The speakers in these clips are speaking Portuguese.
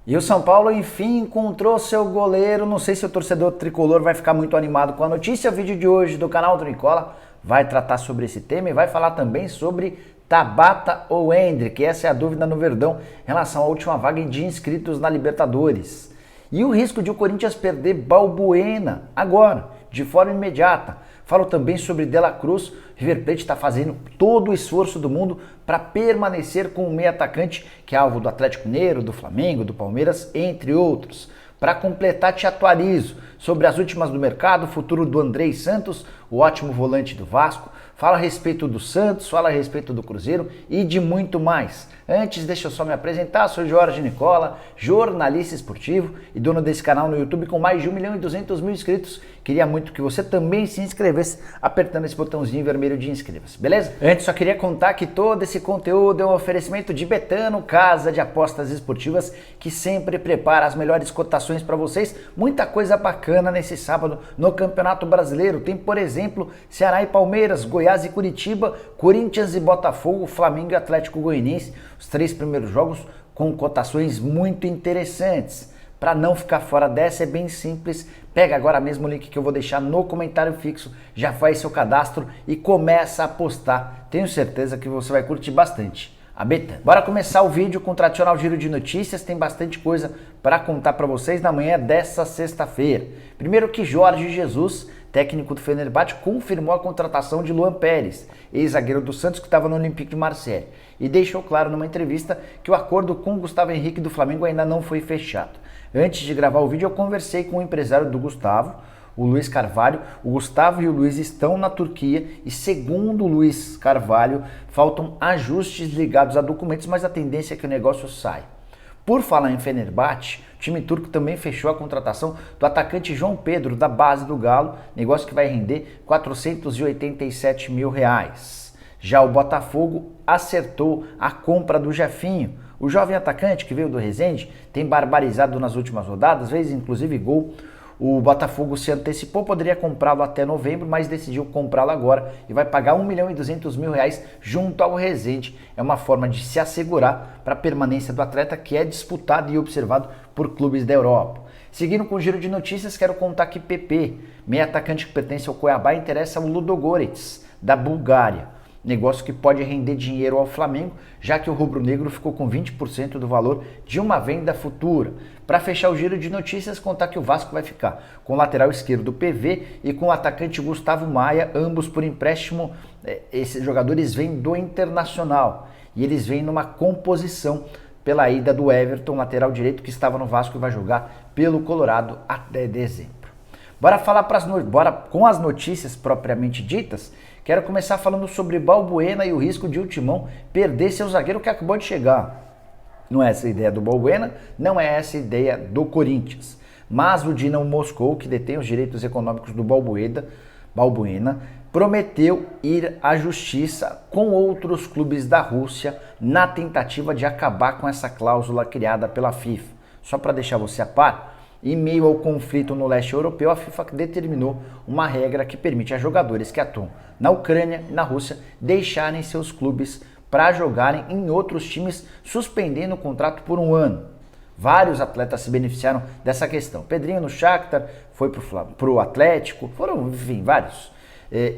E o São Paulo, enfim, encontrou seu goleiro. Não sei se o torcedor tricolor vai ficar muito animado com a notícia. O vídeo de hoje do canal do Nicola vai tratar sobre esse tema e vai falar também sobre Tabata ou Endrick. Essa é a dúvida no Verdão em relação à última vaga de inscritos na Libertadores. E o risco de o Corinthians perder Balbuena agora, de forma imediata. Falo também sobre De La Cruz. O River Plate está fazendo todo o esforço do mundo para permanecer com o meio atacante, que é alvo do Atlético Mineiro, do Flamengo, do Palmeiras, entre outros. Para completar, te atualizo sobre as últimas do mercado, o futuro do Andrei Santos, o ótimo volante do Vasco. Fala a respeito do Santos, fala a respeito do Cruzeiro e de muito mais. Antes, deixa eu só me apresentar, sou Jorge Nicola, jornalista esportivo e dono desse canal no YouTube com mais de 1.200.000 inscritos. Queria muito que você também se inscrevesse apertando esse botãozinho vermelho de inscreva-se, beleza? Antes, só queria contar que todo esse conteúdo é um oferecimento de Betano, casa de apostas esportivas que sempre prepara as melhores cotações para vocês. Muita coisa bacana nesse sábado no Campeonato Brasileiro. Tem, por exemplo, Ceará e Palmeiras, Goiás e Curitiba, Corinthians e Botafogo, Flamengo e Atlético Goianiense. Os 3 primeiros jogos com cotações muito interessantes. Para não ficar fora dessa é bem simples, pega agora mesmo o link que eu vou deixar no comentário fixo, já faz seu cadastro e começa a apostar. Tenho certeza que você vai curtir bastante. A Betano. Bora começar o vídeo com o tradicional giro de notícias, tem bastante coisa para contar para vocês na manhã dessa sexta-feira. Primeiro que Jorge Jesus, técnico do Fenerbahçe, confirmou a contratação de Luan Pérez, ex-zagueiro do Santos que estava no Olympique de Marseille, e deixou claro numa entrevista que o acordo com Gustavo Henrique do Flamengo ainda não foi fechado. Antes de gravar o vídeo eu conversei com o empresário do Gustavo, o Luiz Carvalho. O Gustavo e o Luiz estão na Turquia e, segundo o Luiz Carvalho, faltam ajustes ligados a documentos, mas a tendência é que o negócio saia. Por falar em Fenerbahçe, o time turco também fechou a contratação do atacante João Pedro, da base do Galo, negócio que vai render R$487 mil. Já o Botafogo acertou a compra do Jefinho. O jovem atacante que veio do Resende tem barbarizado nas últimas rodadas, fez inclusive gol. O Botafogo se antecipou, poderia comprá-lo até novembro, mas decidiu comprá-lo agora e vai pagar R$1.200.000 junto ao Resende. É uma forma de se assegurar para a permanência do atleta, que é disputado e observado por clubes da Europa. Seguindo com o giro de notícias, quero contar que PP, meio atacante que pertence ao Cuiabá, interessa o Ludogorets, da Bulgária. Negócio que pode render dinheiro ao Flamengo, já que o rubro-negro ficou com 20% do valor de uma venda futura. Para fechar o giro de notícias, contar que o Vasco vai ficar com o lateral esquerdo do PV e com o atacante Gustavo Maia, ambos por empréstimo. Esses jogadores vêm do Internacional e eles vêm numa composição pela ida do Everton, lateral direito que estava no Vasco e vai jogar pelo Colorado até dezembro. Bora falar bora com as notícias propriamente ditas. Quero começar falando sobre Balbuena e o risco de o Timão perder seu zagueiro que acabou de chegar. Não é essa a ideia do Balbuena, não é essa a ideia do Corinthians. Mas o Dinamo Moscou, que detém os direitos econômicos do Balbuena, prometeu ir à justiça com outros clubes da Rússia na tentativa de acabar com essa cláusula criada pela FIFA. Só para deixar você a par, em meio ao conflito no leste europeu, a FIFA determinou uma regra que permite a jogadores que atuam na Ucrânia e na Rússia deixarem seus clubes para jogarem em outros times, suspendendo o contrato por um ano. Vários atletas se beneficiaram dessa questão. Pedrinho no Shakhtar, foi para o Atlético, foram, enfim, vários.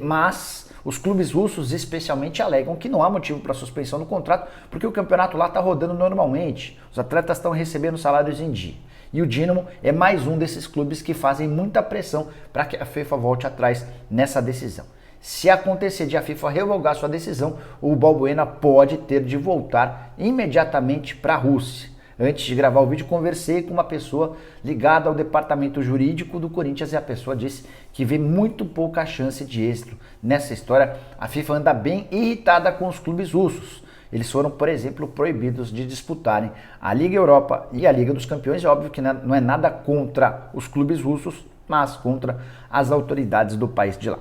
Mas os clubes russos especialmente alegam que não há motivo para suspensão do contrato, porque o campeonato lá está rodando normalmente, os atletas estão recebendo salários em dia. E o Dinamo é mais um desses clubes que fazem muita pressão para que a FIFA volte atrás nessa decisão. Se acontecer de a FIFA revogar sua decisão, o Balbuena pode ter de voltar imediatamente para a Rússia. Antes de gravar o vídeo, conversei com uma pessoa ligada ao departamento jurídico do Corinthians e a pessoa disse que vê muito pouca chance de êxito nessa história. A FIFA anda bem irritada com os clubes russos. Eles foram, por exemplo, proibidos de disputarem a Liga Europa e a Liga dos Campeões. É óbvio que não é nada contra os clubes russos, mas contra as autoridades do país de lá.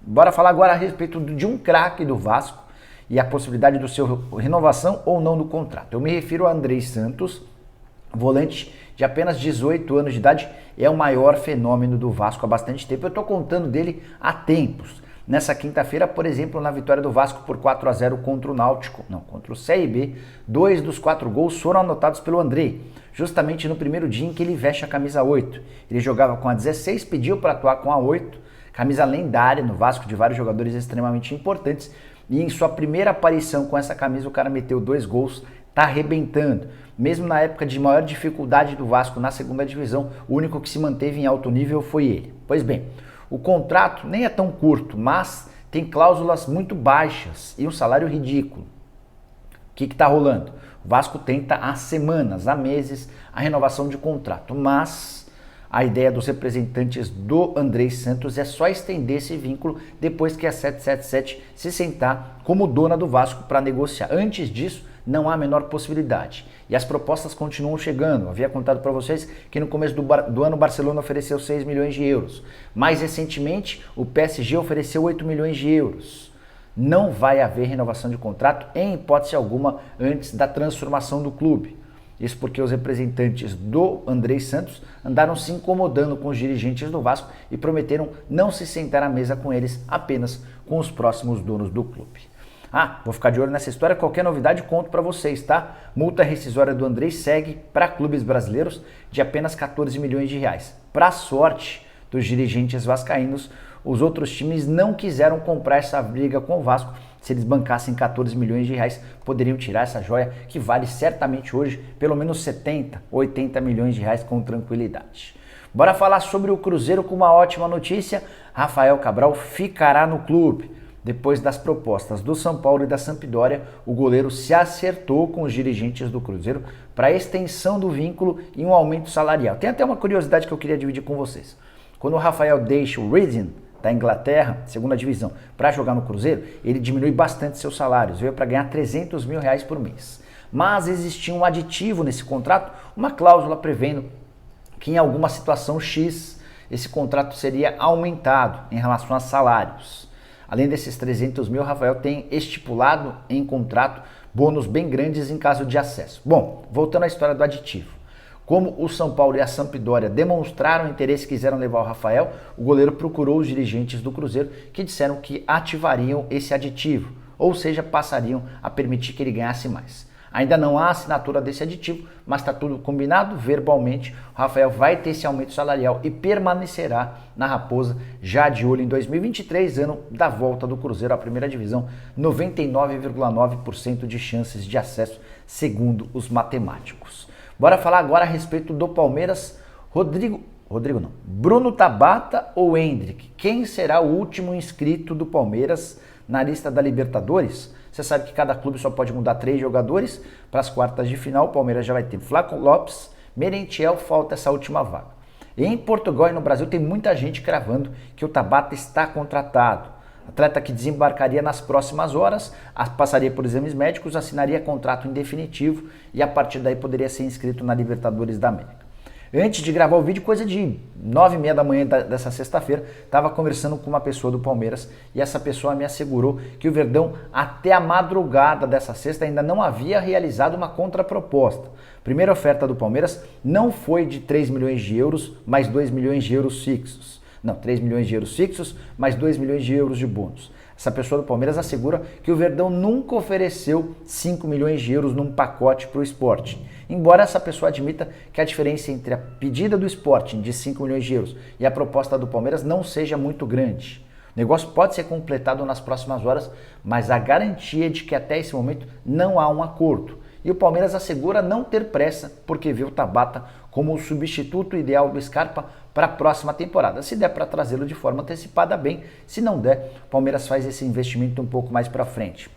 Bora falar agora a respeito de um craque do Vasco e a possibilidade do seu renovação ou não do contrato. Eu me refiro a Andrei Santos, volante de apenas 18 anos de idade, é o maior fenômeno do Vasco há bastante tempo. Eu estou contando dele há tempos. nessa quinta-feira, por exemplo, na vitória do Vasco por 4-0 contra o Náutico, não, contra o CRB, 2 dos 4 gols foram anotados pelo Andrei, justamente no primeiro dia em que ele veste a camisa 8. Ele jogava com a 16, pediu para atuar com a 8, camisa lendária no Vasco de vários jogadores extremamente importantes, e em sua primeira aparição com essa camisa o cara meteu 2 gols, tá arrebentando. Mesmo na época de maior dificuldade do Vasco na segunda divisão, o único que se manteve em alto nível foi ele. Pois bem, o contrato nem é tão curto, mas tem cláusulas muito baixas e um salário ridículo. O que está rolando? O Vasco tenta há semanas, há meses, a renovação de contrato, mas a ideia dos representantes do Andrei Santos é só estender esse vínculo depois que a 777 se sentar como dona do Vasco para negociar. Antes disso, não há a menor possibilidade. E as propostas continuam chegando. Eu havia contado para vocês que no começo do ano o Barcelona ofereceu 6 milhões de euros. Mais recentemente, o PSG ofereceu 8 milhões de euros. Não vai haver renovação de contrato, em hipótese alguma, antes da transformação do clube. Isso porque os representantes do Andrei Santos andaram se incomodando com os dirigentes do Vasco e prometeram não se sentar à mesa com eles, apenas com os próximos donos do clube. Vou ficar de olho nessa história, qualquer novidade conto para vocês, tá? Multa rescisória do Andrei segue para clubes brasileiros de apenas 14 milhões de reais. Para sorte dos dirigentes vascaínos, os outros times não quiseram comprar essa briga com o Vasco. Se eles bancassem 14 milhões de reais, poderiam tirar essa joia que vale certamente hoje pelo menos 70, 80 milhões de reais com tranquilidade. Bora falar sobre o Cruzeiro com uma ótima notícia. Rafael Cabral ficará no clube. Depois das propostas do São Paulo e da Sampdoria, o goleiro se acertou com os dirigentes do Cruzeiro para a extensão do vínculo e um aumento salarial. Tem até uma curiosidade que eu queria dividir com vocês. Quando o Rafael deixa o Reading da Inglaterra, segunda divisão, para jogar no Cruzeiro, ele diminui bastante seus salários, veio para ganhar 300 mil reais por mês. Mas existia um aditivo nesse contrato, uma cláusula prevendo que em alguma situação X, esse contrato seria aumentado em relação a salários. Além desses 300 mil, Rafael tem estipulado em contrato bônus bem grandes em caso de acesso. Bom, voltando à história do aditivo. Como o São Paulo e a Sampdoria demonstraram interesse e quiseram levar o Rafael, o goleiro procurou os dirigentes do Cruzeiro que disseram que ativariam esse aditivo, ou seja, passariam a permitir que ele ganhasse mais. Ainda não há assinatura desse aditivo, mas está tudo combinado verbalmente. O Rafael vai ter esse aumento salarial e permanecerá na Raposa já de olho em 2023, ano da volta do Cruzeiro à primeira divisão, 99,9% de chances de acesso, segundo os matemáticos. Bora falar agora a respeito do Palmeiras. Bruno Tabata ou Endrick? Quem será o último inscrito do Palmeiras na lista da Libertadores? Você sabe que cada clube só pode mudar 3 jogadores para as quartas de final. O Palmeiras já vai ter Flaco Lopes, Merentiel, falta essa última vaga. Em Portugal e no Brasil tem muita gente cravando que o Tabata está contratado. Atleta que desembarcaria nas próximas horas, passaria por exames médicos, assinaria contrato em definitivo e a partir daí poderia ser inscrito na Libertadores da América. Antes de gravar o vídeo, coisa de 9h30 da manhã dessa sexta-feira, estava conversando com uma pessoa do Palmeiras e essa pessoa me assegurou que o Verdão, até a madrugada dessa sexta, ainda não havia realizado uma contraproposta. A primeira oferta do Palmeiras não foi de 3 milhões de euros mais 2 milhões de euros fixos. Não, 3 milhões de euros fixos mais 2 milhões de euros de bônus. Essa pessoa do Palmeiras assegura que o Verdão nunca ofereceu 5 milhões de euros num pacote para o Sporting. Embora essa pessoa admita que a diferença entre a pedida do Sporting de 5 milhões de euros e a proposta do Palmeiras não seja muito grande. O negócio pode ser completado nas próximas horas, mas a garantia é de que até esse momento não há um acordo. E o Palmeiras assegura não ter pressa, porque vê o Tabata como o substituto ideal do Scarpa para a próxima temporada. Se der para trazê-lo de forma antecipada, bem. Se não der, o Palmeiras faz esse investimento um pouco mais para frente.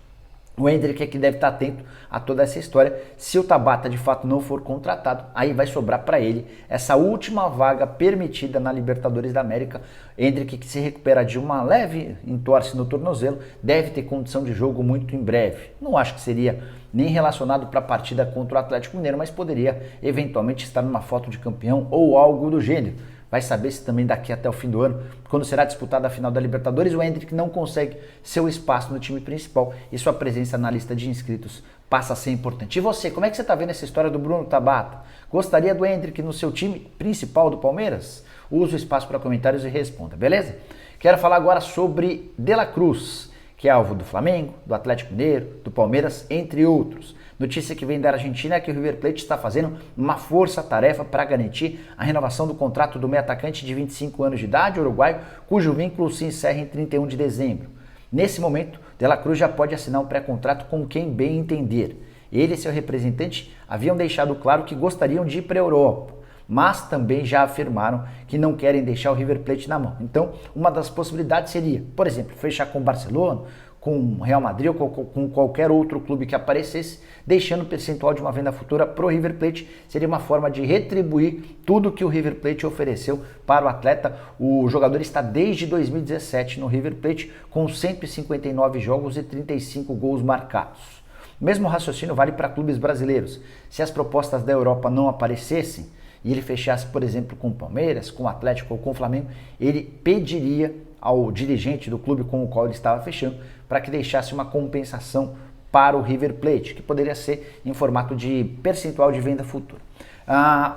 O Endrick é que deve estar atento a toda essa história. Se o Tabata de fato não for contratado, aí vai sobrar para ele essa última vaga permitida na Libertadores da América. Endrick, que se recupera de uma leve entorse no tornozelo, deve ter condição de jogo muito em breve. Não acho que seria nem relacionado para a partida contra o Atlético Mineiro, mas poderia eventualmente estar numa foto de campeão ou algo do gênero. Vai saber se também daqui até o fim do ano, quando será disputada a final da Libertadores, o Endrick não consegue seu espaço no time principal e sua presença na lista de inscritos passa a ser importante. E você, como é que você está vendo essa história do Bruno Tabata? Gostaria do Endrick no seu time principal do Palmeiras? Use o espaço para comentários e responda, beleza? Quero falar agora sobre De La Cruz, que é alvo do Flamengo, do Atlético Mineiro, do Palmeiras, entre outros. Notícia que vem da Argentina é que o River Plate está fazendo uma força-tarefa para garantir a renovação do contrato do meio atacante de 25 anos de idade, uruguaio, cujo vínculo se encerra em 31 de dezembro. Nesse momento, De La Cruz já pode assinar um pré-contrato com quem bem entender. Ele e seu representante haviam deixado claro que gostariam de ir para a Europa, mas também já afirmaram que não querem deixar o River Plate na mão. Então, uma das possibilidades seria, por exemplo, fechar com o Barcelona, com o Real Madrid ou com qualquer outro clube que aparecesse, deixando o percentual de uma venda futura para o River Plate. Seria uma forma de retribuir tudo que o River Plate ofereceu para o atleta. O jogador está desde 2017 no River Plate com 159 jogos e 35 gols marcados. O mesmo raciocínio vale para clubes brasileiros. Se as propostas da Europa não aparecessem e ele fechasse, por exemplo, com o Palmeiras, com o Atlético ou com o Flamengo, ele pediria ao dirigente do clube com o qual ele estava fechando para que deixasse uma compensação para o River Plate, que poderia ser em formato de percentual de venda futura.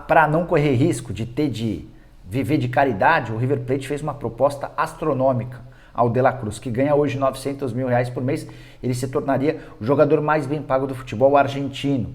Para não correr risco de viver de caridade, o River Plate fez uma proposta astronômica ao De La Cruz, que ganha hoje R$900 mil por mês. Ele se tornaria o jogador mais bem pago do futebol argentino.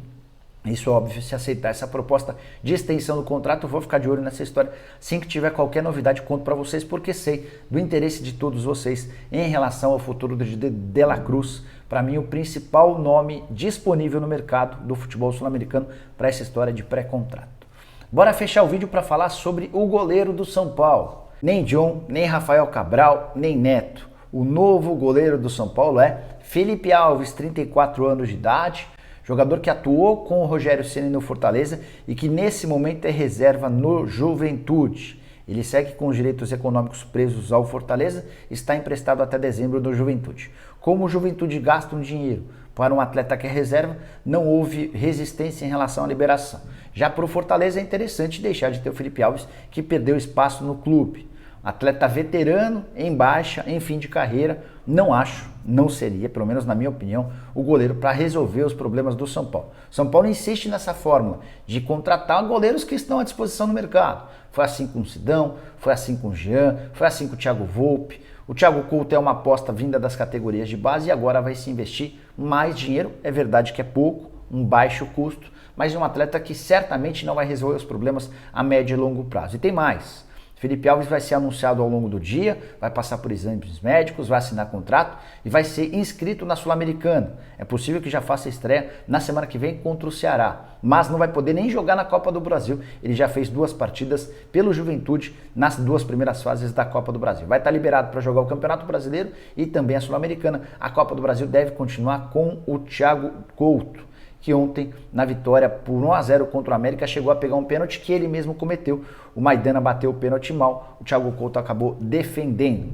Isso, óbvio, se aceitar essa proposta de extensão do contrato, eu vou ficar de olho nessa história. Assim que tiver qualquer novidade, conto para vocês, porque sei do interesse de todos vocês em relação ao futuro de La Cruz. Para mim, o principal nome disponível no mercado do futebol sul-americano para essa história de pré-contrato. Bora fechar o vídeo para falar sobre o goleiro do São Paulo. Nem John, nem Rafael Cabral, nem Neto. O novo goleiro do São Paulo é Felipe Alves, 34 anos de idade, jogador que atuou com o Rogério Ceni no Fortaleza e que nesse momento é reserva no Juventude. Ele segue com os direitos econômicos presos ao Fortaleza e está emprestado até dezembro do Juventude. Como o Juventude gasta um dinheiro para um atleta que é reserva, não houve resistência em relação à liberação. Já para o Fortaleza é interessante deixar de ter o Felipe Alves, que perdeu espaço no clube. Atleta veterano, em baixa, em fim de carreira, não seria, pelo menos na minha opinião, o goleiro para resolver os problemas do São Paulo. São Paulo insiste nessa fórmula de contratar goleiros que estão à disposição no mercado. Foi assim com o Sidão, foi assim com o Jean, foi assim com o Thiago Volpi. O Thiago Couto é uma aposta vinda das categorias de base e agora vai se investir mais dinheiro. É verdade que é pouco, um baixo custo, mas é um atleta que certamente não vai resolver os problemas a médio e longo prazo. E tem mais. Felipe Alves vai ser anunciado ao longo do dia, vai passar por exames médicos, vai assinar contrato e vai ser inscrito na Sul-Americana. É possível que já faça estreia na semana que vem contra o Ceará, mas não vai poder nem jogar na Copa do Brasil. Ele já fez 2 partidas pelo Juventude nas 2 primeiras fases da Copa do Brasil. Vai estar liberado para jogar o Campeonato Brasileiro e também a Sul-Americana. A Copa do Brasil deve continuar com o Thiago Couto, que ontem, na vitória por 1-0 contra o América, chegou a pegar um pênalti que ele mesmo cometeu. O Maidana bateu o pênalti mal, o Thiago Couto acabou defendendo.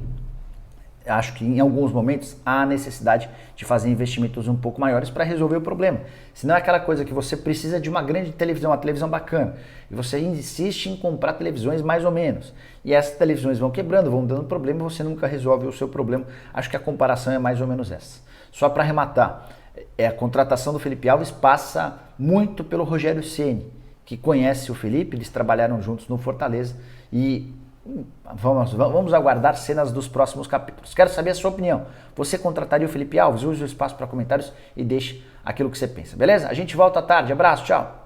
Acho que em alguns momentos há necessidade de fazer investimentos um pouco maiores para resolver o problema. Senão é aquela coisa que você precisa de uma grande televisão, uma televisão bacana, e você insiste em comprar televisões mais ou menos. E essas televisões vão quebrando, vão dando problema e você nunca resolve o seu problema. Acho que a comparação é mais ou menos essa. Só para arrematar, a contratação do Felipe Alves passa muito pelo Rogério Ceni, que conhece o Felipe, eles trabalharam juntos no Fortaleza e vamos aguardar cenas dos próximos capítulos. Quero saber a sua opinião. Você contrataria o Felipe Alves? Use o espaço para comentários e deixe aquilo que você pensa, beleza? A gente volta à tarde. Abraço, tchau!